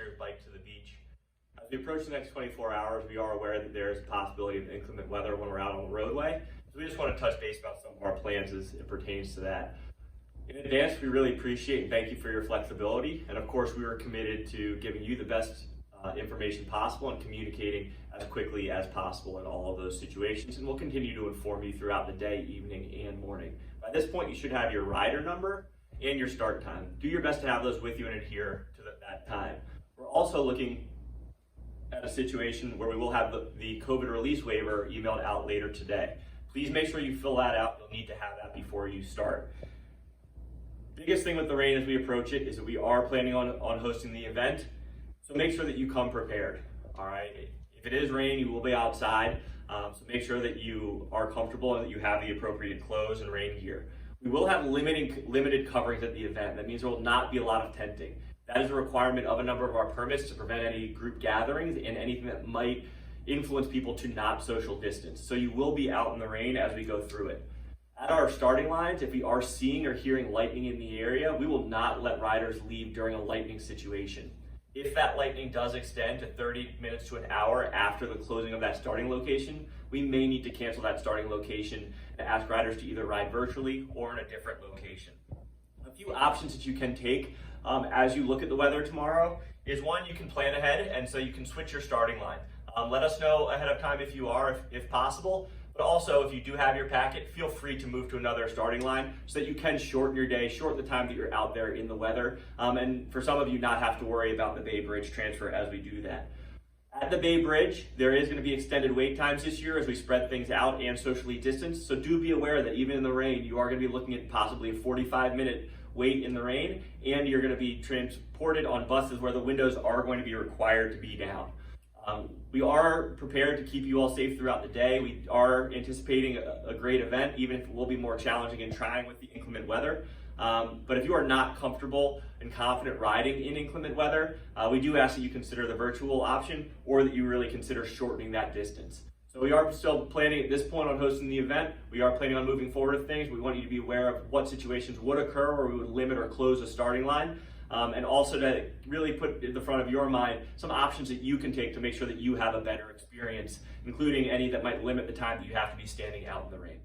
your bike to the beach. As we approach the next 24 hours, we are aware that there is a possibility of inclement weather when we're out on the roadway. So we just want to touch base about some of our plans as it pertains to that. In advance, we really appreciate and thank you for your flexibility. And of course, we are committed to giving you the best information possible and communicating as quickly as possible in all of those situations. And we'll continue to inform you throughout the day, evening, and morning. By this point, you should have your rider number and your start time. Do your best to have those with you and adhere to that time. We're also looking at a situation where we will have the COVID release waiver emailed out later today. Please make sure you fill that out. You'll need to have that before you start. Biggest thing with the rain as we approach it is that we are planning on hosting the event. So make sure that you come prepared, all right? If it is rain, you will be outside. So make sure that you are comfortable and that you have the appropriate clothes and rain gear. We will have limited coverings at the event. That means there will not be a lot of tenting. That is a requirement of a number of our permits to prevent any group gatherings and anything that might influence people to not social distance. So you will be out in the rain as we go through it. At our starting lines, if we are seeing or hearing lightning in the area, we will not let riders leave during a lightning situation. If that lightning does extend to 30 minutes to an hour after the closing of that starting location, we may need to cancel that starting location and ask riders to either ride virtually or in a different location. A few options that you can take as you look at the weather tomorrow is one, you can plan ahead, and so you can switch your starting line. Let us know ahead of time if you are, if possible. But also, if you do have your packet, feel free to move to another starting line so that you can shorten your day, shorten the time that you're out there in the weather, and for some of you not have to worry about the Bay Bridge transfer as we do that. At the Bay Bridge, there is going to be extended wait times this year as we spread things out and socially distance, so do be aware that even in the rain, you are going to be looking at possibly a 45-minute wait in the rain, and you're going to be transported on buses where the windows are going to be required to be down. We are prepared to keep you all safe throughout the day. We are anticipating a great event, even if it will be more challenging and trying with the inclement weather. But if you are not comfortable and confident riding in inclement weather, we do ask that you consider the virtual option or that you really consider shortening that distance. So we are still planning at this point on hosting the event. We are planning on moving forward with things. We want you to be aware of what situations would occur where we would limit or close a starting line. And also to really put in the front of your mind some options that you can take to make sure that you have a better experience, including any that might limit the time that you have to be standing out in the rain.